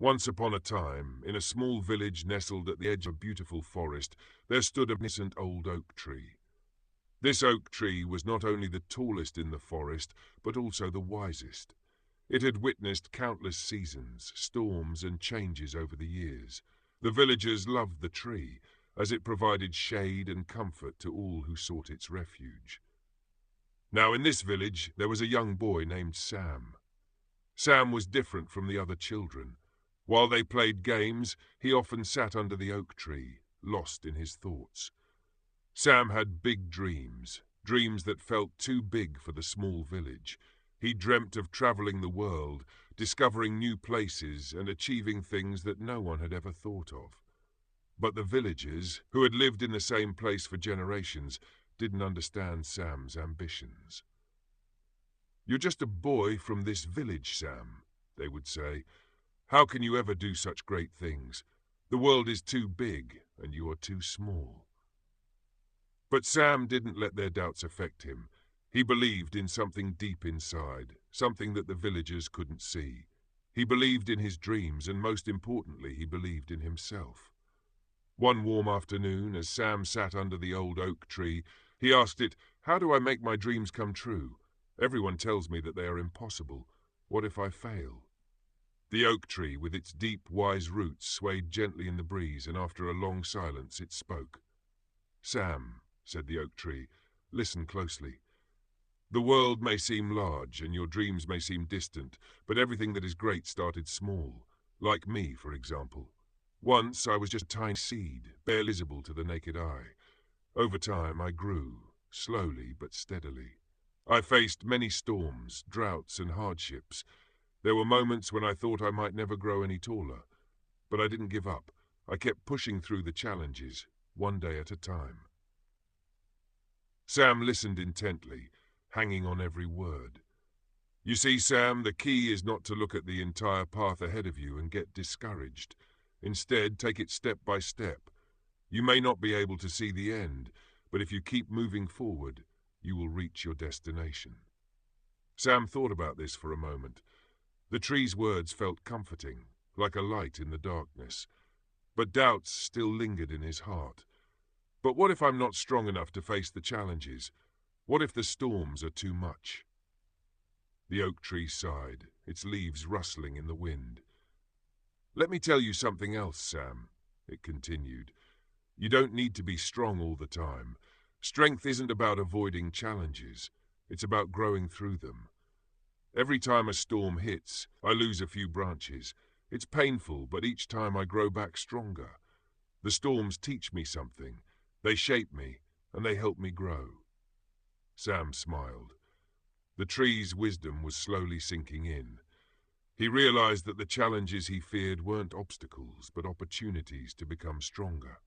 Once upon a time, in a small village nestled at the edge of a beautiful forest, there stood a magnificent old oak tree. This oak tree was not only the tallest in the forest, but also the wisest. It had witnessed countless seasons, storms, and changes over the years. The villagers loved the tree, as it provided shade and comfort to all who sought its refuge. Now in this village there was a young boy named Sam. Sam was different from the other children. While they played games, he often sat under the oak tree, lost in his thoughts. Sam had big dreams, dreams that felt too big for the small village. He dreamt of traveling the world, discovering new places and achieving things that no one had ever thought of. But the villagers, who had lived in the same place for generations, didn't understand Sam's ambitions. "You're just a boy from this village, Sam," they would say. "How can you ever do such great things? The world is too big, and you are too small." But Sam didn't let their doubts affect him. He believed in something deep inside, something that the villagers couldn't see. He believed in his dreams, and most importantly, he believed in himself. One warm afternoon, as Sam sat under the old oak tree, he asked it, "How do I make my dreams come true? Everyone tells me that they are impossible. What if I fail?" The oak tree, with its deep, wise roots, swayed gently in the breeze, and after a long silence it spoke. "Sam," said the oak tree, "listen closely. The world may seem large, and your dreams may seem distant, but everything that is great started small. Like me, for example. Once I was just a tiny seed, barely visible to the naked eye. Over time I grew, slowly but steadily. I faced many storms, droughts, and hardships. There were moments when I thought I might never grow any taller. But I didn't give up. I kept pushing through the challenges, one day at a time." Sam listened intently, hanging on every word. "You see, Sam, the key is not to look at the entire path ahead of you and get discouraged. Instead, take it step by step. You may not be able to see the end, but if you keep moving forward, you will reach your destination." Sam thought about this for a moment. The tree's words felt comforting, like a light in the darkness. But doubts still lingered in his heart. "But what if I'm not strong enough to face the challenges? What if the storms are too much?" The oak tree sighed, its leaves rustling in the wind. "Let me tell you something else, Sam," it continued. "You don't need to be strong all the time. Strength isn't about avoiding challenges. It's about growing through them. Every time a storm hits, I lose a few branches. It's painful, but each time I grow back stronger. The storms teach me something. They shape me, and they help me grow." Sam smiled. The tree's wisdom was slowly sinking in. He realized that the challenges he feared weren't obstacles, but opportunities to become stronger.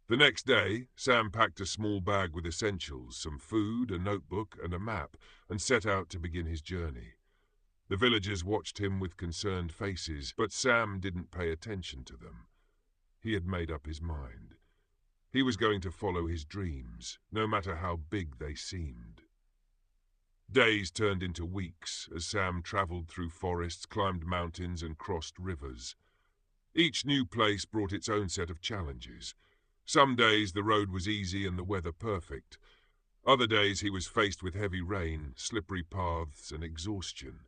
The next day, Sam packed a small bag with essentials, some food, a notebook, and a map, and set out to begin his journey. The villagers watched him with concerned faces, but Sam didn't pay attention to them. He had made up his mind. He was going to follow his dreams, no matter how big they seemed. Days turned into weeks as Sam traveled through forests, climbed mountains, and crossed rivers. Each new place brought its own set of challenges. Some days the road was easy and the weather perfect. Other days he was faced with heavy rain, slippery paths, and exhaustion.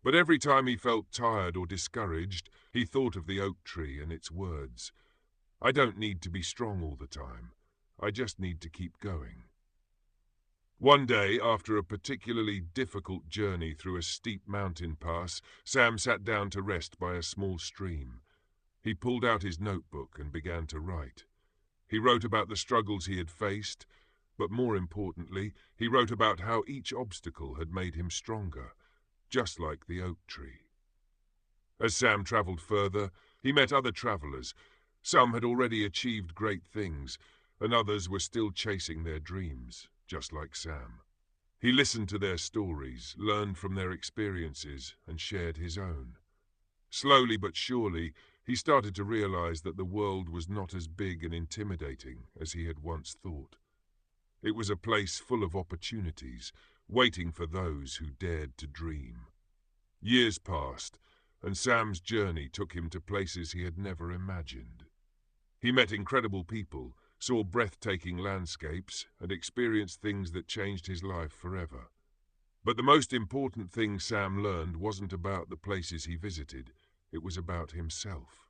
But every time he felt tired or discouraged, he thought of the oak tree and its words. "I don't need to be strong all the time. I just need to keep going." One day, after a particularly difficult journey through a steep mountain pass, Sam sat down to rest by a small stream. He pulled out his notebook and began to write. He wrote about the struggles he had faced, but more importantly, he wrote about how each obstacle had made him stronger, just like the oak tree. As Sam traveled further, he met other travelers. Some had already achieved great things, and others were still chasing their dreams, just like Sam. He listened to their stories, learned from their experiences, and shared his own. Slowly but surely, he started to realize that the world was not as big and intimidating as he had once thought. It was a place full of opportunities, waiting for those who dared to dream. Years passed, and Sam's journey took him to places he had never imagined. He met incredible people, saw breathtaking landscapes, and experienced things that changed his life forever. But the most important thing Sam learned wasn't about the places he visited, it was about himself.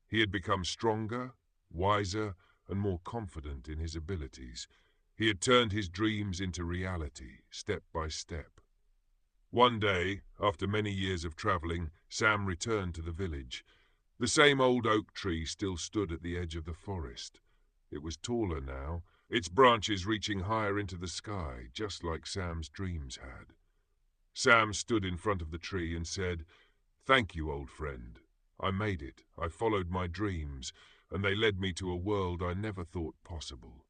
He had become stronger, wiser, and more confident in his abilities. He had turned his dreams into reality, step by step. One day, after many years of traveling, Sam returned to the village. The same old oak tree still stood at the edge of the forest. It was taller now, its branches reaching higher into the sky, just like Sam's dreams had. Sam stood in front of the tree and said, "Thank you, old friend. I made it. I followed my dreams, and they led me to a world I never thought possible."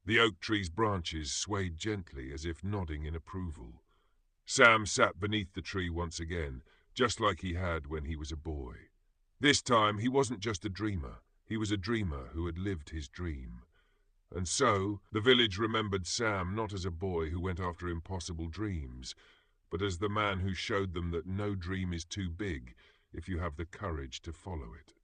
The oak tree's branches swayed gently as if nodding in approval. Sam sat beneath the tree once again, just like he had when he was a boy. This time he wasn't just a dreamer, he was a dreamer who had lived his dream. And so, the village remembered Sam not as a boy who went after impossible dreams, but as the man who showed them that no dream is too big if you have the courage to follow it.